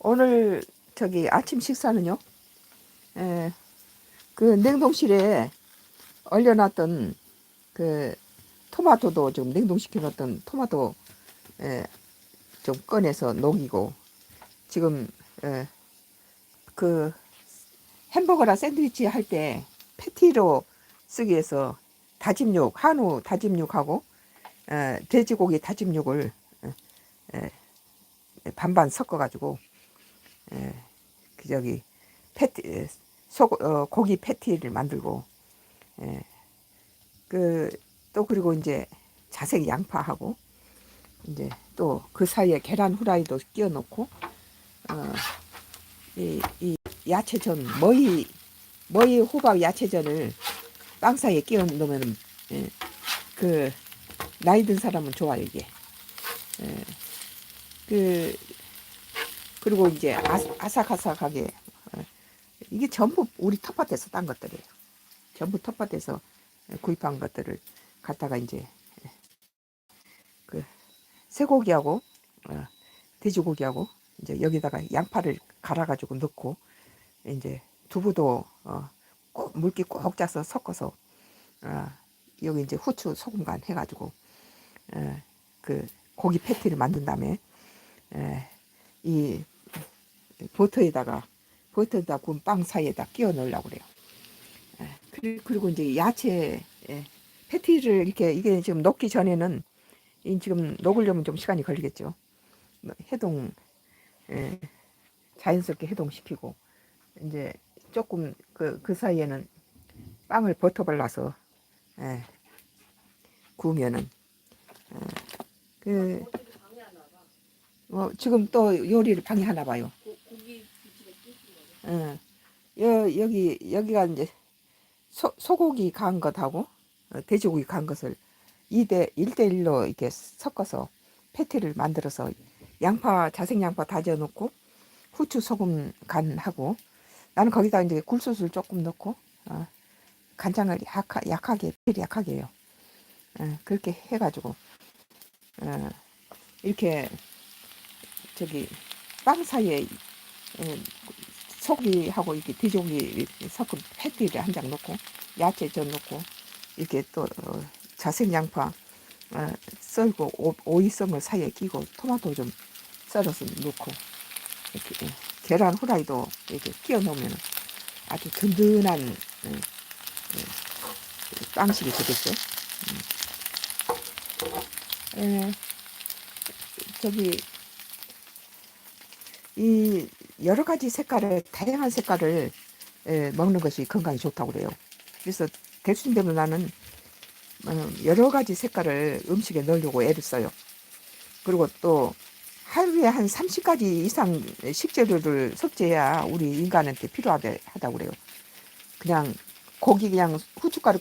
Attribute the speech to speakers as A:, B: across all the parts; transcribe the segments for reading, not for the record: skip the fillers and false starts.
A: 오늘 저기 아침 식사는요. 에, 그 냉동실에 얼려놨던 그 토마토도 좀 냉동시켜 놨던 토마토 에, 좀 꺼내서 녹이고 지금 그 햄버거나 샌드위치 할 때 패티로 쓰기 위해서 다짐육, 한우 다짐육하고 돼지고기 다짐육을 에, 반반 섞어가지고 그 저기 패티 고기 패티를 만들고 그 또 그리고 이제 자색 양파하고 이제 또 그 사이에 계란 후라이도 끼워 넣고 이 야채전 머위 호박 야채전을 빵 사이에 끼워 넣으면 그 나이 든 사람은 좋아요 이게. 그 그리고 이제 아삭아삭하게 이게 전부 우리 텃밭에서 딴 것들이에요. 전부 텃밭에서 구입한 것들을 갖다가 이제 그 쇠고기하고 돼지고기하고 이제 여기다가 양파를 갈아가지고 넣고 이제 두부도 물기 꼭 짜서 섞어서 여기 이제 후추 소금 간 해가지고 그 고기 패티를 만든 다음에 이 버터에다 구운 빵 사이에다 끼워 넣으려고 그래요. 그리고 이제 야채 패티를 이렇게 이게 지금 녹기 전에는 지금 녹으려면 좀 시간이 걸리겠죠. 해동 자연스럽게 해동시키고 이제 조금 그 사이에는 빵을 버터 발라서 구우면은 그 지금 또 요리를 방해하나 봐요. 여기가 이제 소고기 간 것하고 돼지고기 간 것을 1대1로 이렇게 섞어서 패티를 만들어서 자색 양파 다져 놓고 후추 소금 간하고 나는 거기다 이제 굴소스를 조금 넣고 간장을 약하게 해요. 그렇게 해가지고 이렇게 저기 빵 사이에 소고기하고 이렇게 돼지고기 섞은 패티를 한 장 넣고 야채 전 넣고 이렇게 또 자색 양파 썰고 오이성을 사이에 끼고 토마토 좀 썰어서 넣고 이렇게 계란 후라이도 이렇게 끼워 넣으면 아주 든든한 빵식이 되겠죠. 저기 이 여러 가지 색깔을 다양한 색깔을 먹는 것이 건강에 좋다고 그래요. 그래서 될 수 있는 대로 나는 여러 가지 색깔을 음식에 넣으려고 애를 써요. 그리고 또 하루에 한 30가지 이상 식재료를 섭취해야 우리 인간한테 필요하다고 그래요. 그냥 고기 그냥 후춧가루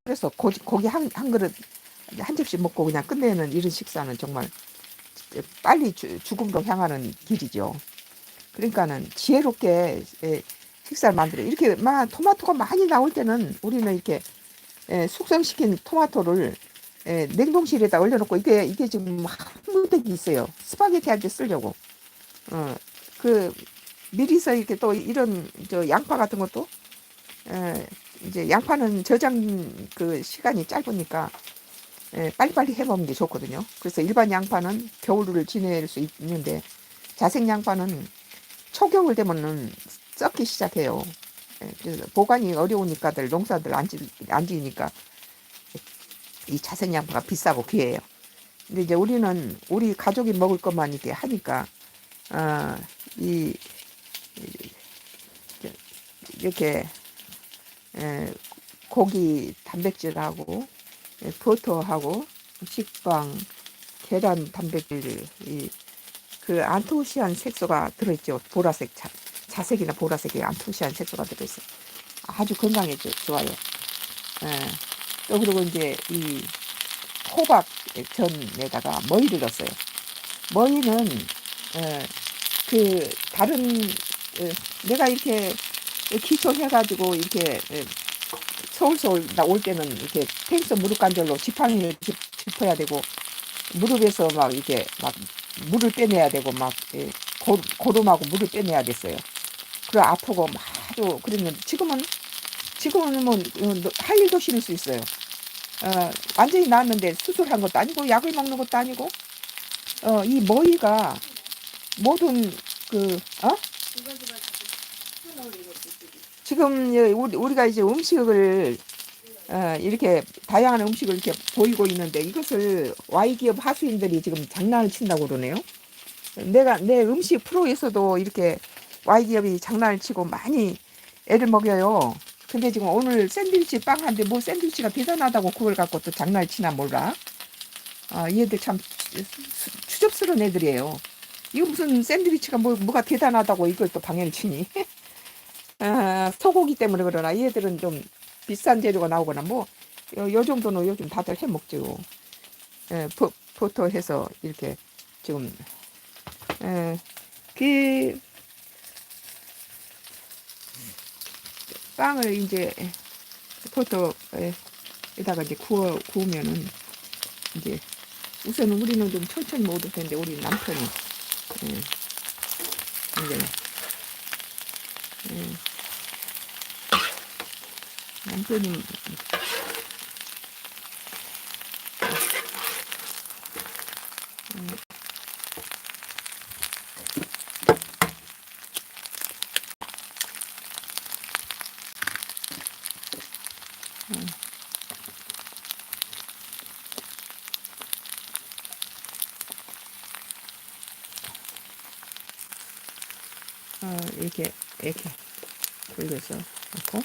A: 끓여서 고기 한 그릇 한 접시 먹고 그냥 끝내는 이런 식사는 정말 빨리 죽음으로 향하는 길이죠. 그러니까는 지혜롭게 식사를 만들어. 이렇게 막 토마토가 많이 나올 때는 우리는 이렇게 숙성시킨 토마토를 냉동실에다 얼려놓고 이게 지금 한 무더기 있어요. 스파게티 할 때 쓰려고. 그 미리서 이렇게 또 이런 저 양파 같은 것도 이제 양파는 저장 그 시간이 짧으니까 빨리빨리 해먹는 게 좋거든요. 그래서 일반 양파는 겨울을 지낼 수 있는데 자색 양파는 초겨울 되면은 썩기 시작해요. 그래서 보관이 어려우니까들 농사들 안 지으니까 이 자색 양파가 비싸고 귀해요. 근데 이제 우리는 우리 가족이 먹을 것만 이렇게 하니까 이 이렇게 고기 단백질하고 버터하고 식빵 계란 단백질 그 안토시안 색소가 들어있죠. 보라색 자색이나 보라색의 안토시안 색소가 들어있어요. 아주 건강에 좋아요. 또 그리고 이제 이 호박 전에다가 머위를 넣었어요. 머위는 그 다른 내가 이렇게 기초해가지고 이렇게 서울 올 때는 이렇게 테니스 무릎 관절로 지팡이를 짚어야 되고 무릎에서 막 이렇게 막 물을 빼내야 되고 막 고름하고 물을 빼내야겠어요. 그래 아프고 아주 그러면 지금은 뭐 할 일도 싫을 수 있어요. 완전히 나았는데 수술한 것도 아니고 약을 먹는 것도 아니고 이 머리가 모든 그 지금 우리가 이제 음식을 이렇게 다양한 음식을 이렇게 보이고 있는데 이것을 Y기업 하수인들이 지금 장난을 친다고 그러네요. 내 음식 프로에서도 이렇게 Y기업이 장난을 치고 많이 애를 먹여요. 근데 지금 오늘 샌드위치 빵 한데 뭐 샌드위치가 대단하다고 그걸 갖고 또 장난을 치나 몰라. 얘들 참 추접스러운 애들이에요. 이거 무슨 샌드위치가 뭐가 대단하다고 이걸 또 방해를 치니. 소고기 때문에 그러나 얘들은 좀 비싼 재료가 나오거나 뭐 요 정도는 요즘 다들 해 먹죠. 버터해서 이렇게 지금 그 빵을 이제 버터에다가 이제 구우면은 이제 우선 우리는 좀 천천히 먹어도 되는데 우리 남편이 이제 남편이 이렇게 돌려서 넣고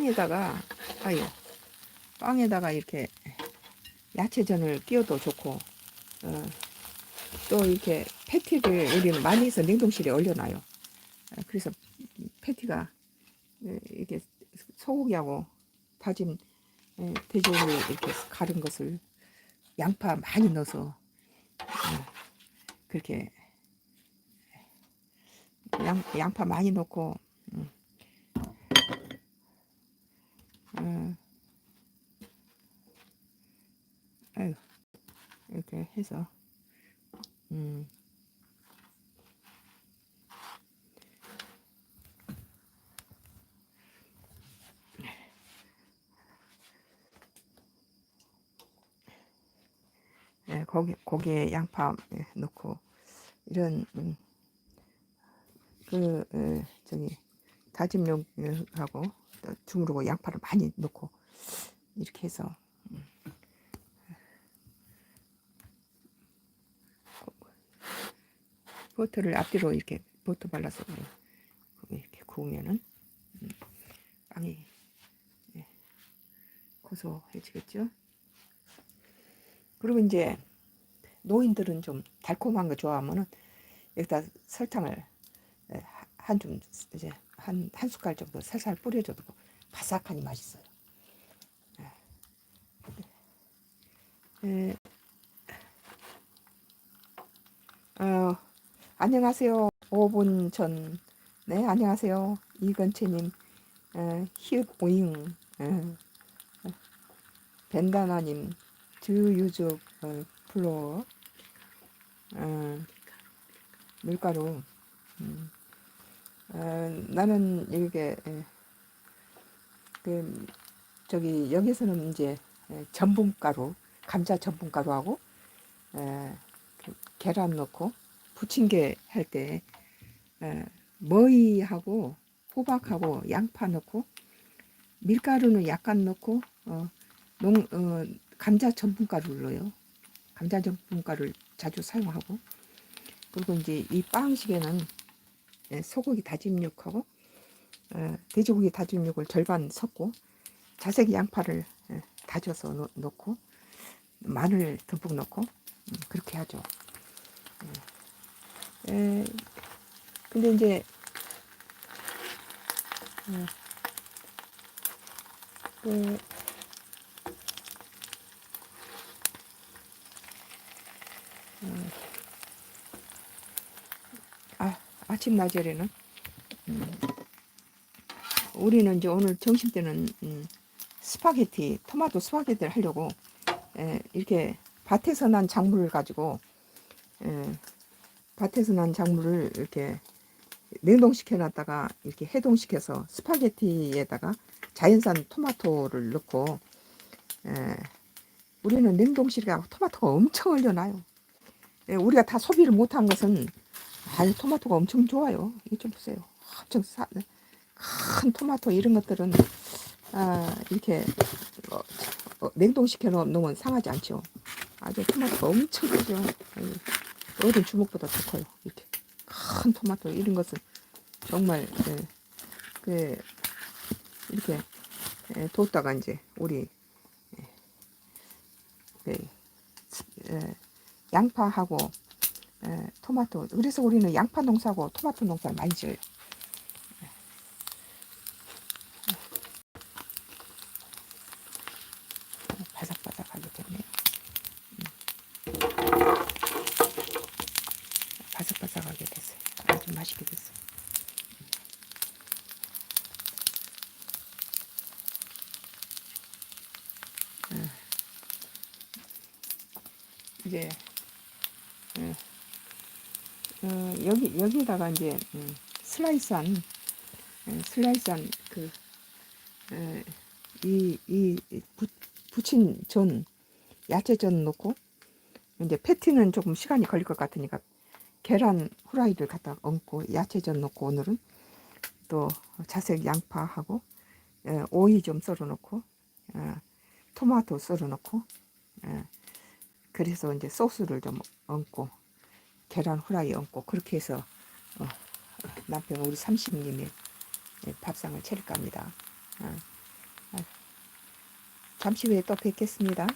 A: 이렇게 빵에다가 이렇게 야채전을 끼워도 좋고 또 이렇게 패티를 우리는 많이 해서 냉동실에 얼려놔요. 그래서 패티가 이렇게 소고기하고 다진 돼지고기 이렇게 가른 것을 양파 많이 넣어서 그렇게 양파 많이 넣고 이렇게 해서 고기에 양파 넣고 이런 저기 다진 면하고 주무르고 양파를 많이 넣고 이렇게 해서 버터를 앞뒤로 이렇게 버터 발라서 이렇게 구우면은 빵이 고소해지겠죠. 그리고 이제 노인들은 좀 달콤한 거 좋아하면은 여기다 설탕을 이제 한 숟갈 정도 살살 뿌려줘도 바삭하니 맛있어요. 안녕하세요. 5분 전. 네, 안녕하세요. 이건채님, 히읗 오잉, 벤다나님, 주유족, 플로어, 밀가루. 나는 이게 저기 여기서는 이제 전분가루, 감자 전분가루하고 계란 넣고 부침개 할 때 머위하고 호박하고 양파 넣고 밀가루는 약간 넣고 감자 전분가루를 넣어요. 감자 전분가루를 자주 사용하고 그리고 이제 이 빵식에는 소고기 다진 육하고 돼지고기 다진 육을 절반 섞고 자색 양파를 다져서 넣고 마늘 듬뿍 넣고 그렇게 하죠. 근데 이제 그, 아침 낮에는 우리는 이제 오늘 점심 때는 스파게티, 토마토 스파게티를 하려고 이렇게 밭에서 난 작물을 가지고 밭에서 난 작물을 이렇게 냉동시켜 놨다가 이렇게 해동시켜서 스파게티에다가 자연산 토마토를 넣고 우리는 냉동실에 토마토가 엄청 얼려놔요. 우리가 다 소비를 못한 것은 토마토가 엄청 좋아요. 이거 좀 보세요. 엄청 큰 토마토 이런 것들은 이렇게 냉동시켜 놓으면 상하지 않죠. 아주 토마토가 엄청 크죠. 어른 주먹보다 더 커요. 이렇게 큰 토마토 이런 것은 정말 이렇게 뒀다가 이제 우리 양파하고 토마토, 그래서 우리는 양파 농사고 토마토 농사를 많이 지어요. 바삭바삭하게 됐네요. 바삭바삭하게 됐어요. 아주 맛있게 됐어요. 이제 여기다가 이제 슬라이스한 그 부친 전 야채전 넣고 이제 패티는 조금 시간이 걸릴 것 같으니까 계란 후라이를 갖다 얹고 야채전 넣고 오늘은 또 자색 양파하고 오이 좀 썰어 넣고 토마토 썰어 넣고 그래서 이제 소스를 좀 얹고 계란 후라이 얹고 그렇게 해서 남편 우리 30님이 밥상을 차릴까 합니다. 잠시 후에 또 뵙겠습니다.